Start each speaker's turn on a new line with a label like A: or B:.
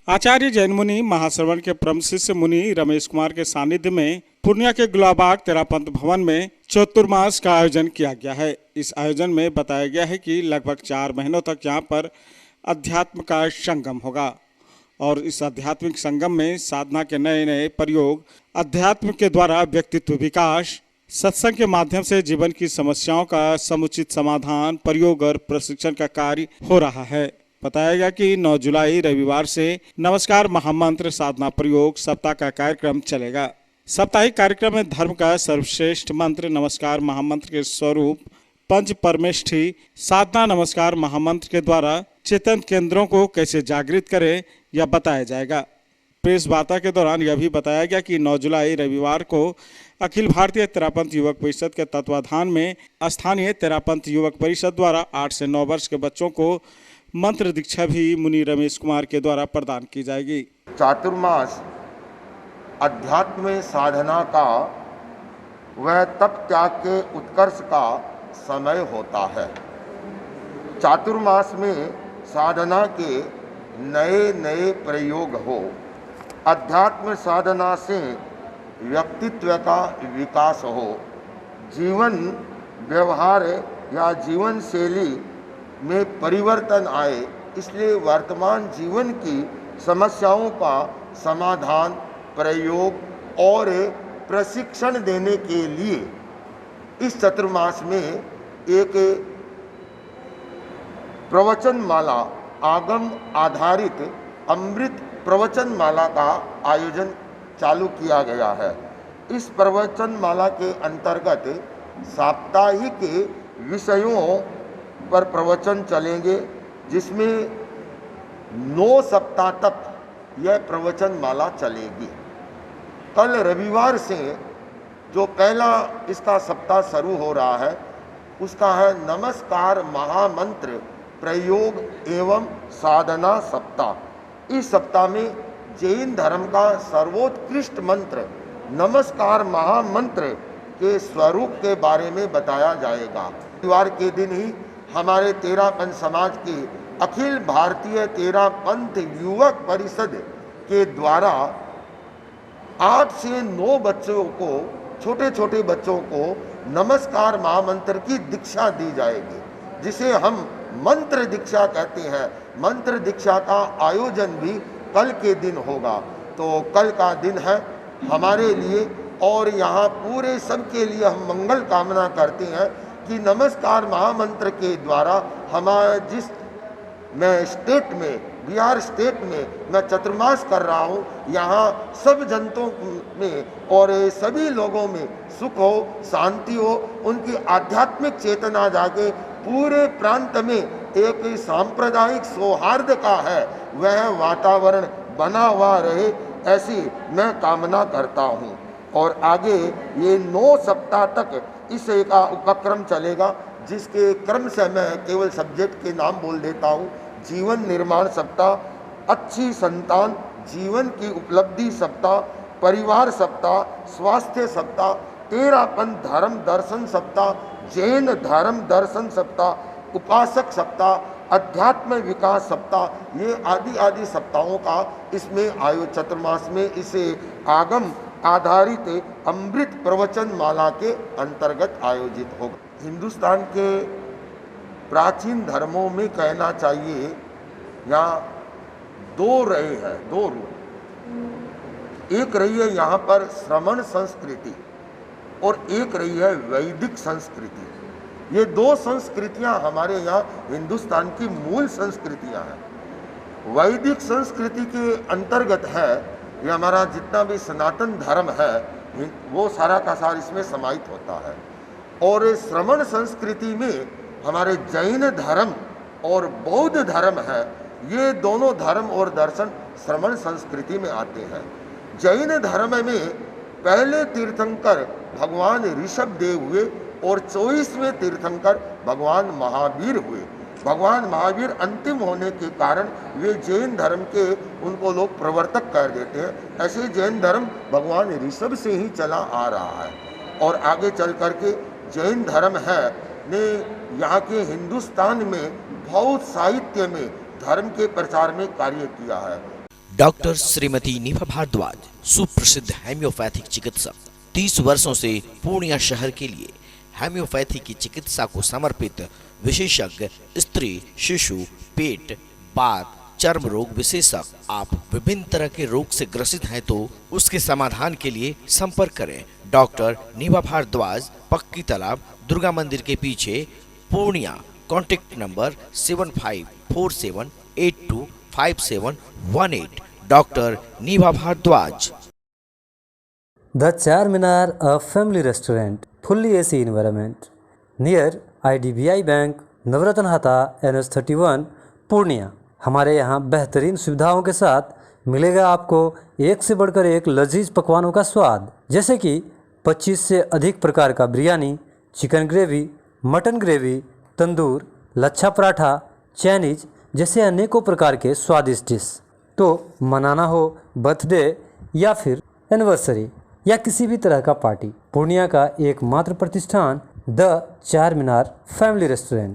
A: आचार्य जैन मुनि महाश्रवण के परम शिष्य मुनि रमेश कुमार के सानिध्य में पूर्णिया के गुलाबाग तेरापंथ भवन में चतुर्मास का आयोजन किया गया है। इस आयोजन में बताया गया है कि लगभग 4 महीनों तक यहाँ पर अध्यात्म का संगम होगा और इस आध्यात्मिक संगम में साधना के नए नए प्रयोग, अध्यात्म के द्वारा व्यक्तित्व विकास, सत्संग के माध्यम से जीवन की समस्याओं का समुचित समाधान, प्रयोग और प्रशिक्षण का कार्य हो रहा है। बताया गया कि 9 जुलाई रविवार से नमस्कार महामंत्र साधना प्रयोग सप्ताह का कार्यक्रम चलेगा। साप्ताहिक कार्यक्रम में धर्म का सर्वश्रेष्ठ मंत्र नमस्कार महामंत्र के स्वरूप पंच परमेष्ठी साधना नमस्कार महामंत्र के द्वारा चेतन केंद्रों को कैसे जागृत करें यह बताया जाएगा। प्रेस वार्ता के दौरान यह भी बताया गया कि 9 जुलाई रविवार को अखिल भारतीय तेरापंथ युवक परिषद के तत्वाधान में स्थानीय तेरापंथ युवक परिषद द्वारा 8 से 9 वर्ष के बच्चों को मंत्र दीक्षा भी मुनि रमेश कुमार के द्वारा प्रदान की जाएगी।
B: चातुर्मास अध्यात्म साधना का वह तप त्याग के उत्कर्ष का समय होता है। चातुर्मास में साधना के नए नए प्रयोग हो, अध्यात्म साधना से व्यक्तित्व का विकास हो, जीवन व्यवहार या जीवन शैली में परिवर्तन आए। इसलिए वर्तमान जीवन की समस्याओं का समाधान, प्रयोग और प्रशिक्षण देने के लिए इस चतुर्मास में एक प्रवचन माला, आगम आधारित अमृत प्रवचन माला का आयोजन चालू किया गया है। इस प्रवचन माला के अंतर्गत साप्ताहिक विषयों पर प्रवचन चलेंगे, जिसमें 9 सप्ताह तक यह प्रवचन माला चलेगी। कल रविवार से जो पहला इसका सप्ताह शुरू हो रहा है उसका है नमस्कार महामंत्र प्रयोग एवं साधना सप्ताह। इस सप्ताह में जैन धर्म का सर्वोत्कृष्ट मंत्र नमस्कार महामंत्र के स्वरूप के बारे में बताया जाएगा। रविवार के दिन ही हमारे तेरापंथ समाज की अखिल भारतीय तेरापंथ युवक परिषद के द्वारा 8 से 9 बच्चों को, छोटे छोटे बच्चों को नमस्कार महामंत्र की दीक्षा दी जाएगी, जिसे हम मंत्र दीक्षा कहते हैं। मंत्र दीक्षा का आयोजन भी कल के दिन होगा। तो कल का दिन है हमारे लिए और यहाँ पूरे सबके लिए हम मंगल कामना करते हैं कि नमस्कार महामंत्र के द्वारा हमारे जिस मैं स्टेट में, बिहार स्टेट में मैं चतुर्मास कर रहा हूँ, यहाँ सब जनताओं में और सभी लोगों में सुख हो, शांति हो, उनकी आध्यात्मिक चेतना जागे, पूरे प्रांत में एक सांप्रदायिक सौहार्द का है वह वातावरण बना हुआ रहे, ऐसी मैं कामना करता हूँ। और आगे ये 9 सप्ताह तक इस का उपक्रम चलेगा, जिसके क्रम से मैं केवल सब्जेक्ट के नाम बोल देता हूँ। जीवन निर्माण सप्ताह, अच्छी संतान, जीवन की उपलब्धि सप्ताह, परिवार सप्ताह, स्वास्थ्य सप्ताह, तेरापंथ धर्म दर्शन सप्ताह, जैन धर्म दर्शन सप्ताह, उपासक सप्ताह, अध्यात्म विकास सप्ताह, ये आदि आदि सप्ताहों का इसमें चतुर्मास में इसे आगम आधारित अमृत प्रवचन माला के अंतर्गत आयोजित होगा। हिंदुस्तान के प्राचीन धर्मों में कहना चाहिए यहाँ 2 रहे हैं, 2 रूप। एक रही है यहाँ पर श्रमण संस्कृति और एक रही है वैदिक संस्कृति। ये 2 संस्कृतियाँ हमारे यहाँ हिंदुस्तान की मूल संस्कृतियाँ हैं। वैदिक संस्कृति के अंतर्गत है ये हमारा जितना भी सनातन धर्म है वो सारा का सारा इसमें समाहित होता है। और श्रमण संस्कृति में हमारे जैन धर्म और बौद्ध धर्म है, ये दोनों धर्म और दर्शन श्रमण संस्कृति में आते हैं। जैन धर्म में पहले तीर्थंकर भगवान ऋषभ देव हुए और 24वें तीर्थंकर भगवान महावीर हुए। भगवान महावीर अंतिम होने के कारण वे जैन धर्म के उनको लोग प्रवर्तक कर देते हैं। ऐसे जैन धर्म भगवान ऋषभ से ही चला आ रहा है और आगे चल करके जैन धर्म है ने यहाँ के हिंदुस्तान में बहुत साहित्य में धर्म के प्रचार में कार्य किया है।
C: डॉक्टर श्रीमती नीभा भारद्वाज, सुप्रसिद्ध हेम्योपैथिक चिकित्सक, 30 वर्षों से पूर्णिया शहर के लिए हेम्योपैथी की चिकित्सा को समर्पित विशेषज्ञ, स्त्री शिशु पेट बात चर्म रोग विशेषज्ञ। आप विभिन्न तरह के रोग से ग्रसित हैं तो उसके समाधान के लिए संपर्क करें डॉक्टर नीभा भारद्वाज, पक्की तालाब, दुर्गा मंदिर के पीछे, Purnia. Contact number 7547825718। Doctor Nibha Bhardwaj.
D: The Charminar, a family restaurant, fully AC environment, near IDBI Bank, नवरत्न हाता NH31, पूर्णिया। हमारे यहाँ बेहतरीन सुविधाओं के साथ मिलेगा आपको एक से बढ़कर एक लजीज पकवानों का स्वाद, जैसे कि 25 से अधिक प्रकार का biryani, chicken gravy, mutton gravy, tandoor, lachha paratha, Chinese जैसे अनेकों प्रकार के स्वादिष्ट डिश। तो मनाना हो बर्थडे या फिर एनिवर्सरी या किसी भी तरह का पार्टी, पूर्णिया का एकमात्र प्रतिष्ठान द चारमीनार फैमिली रेस्टोरेंट।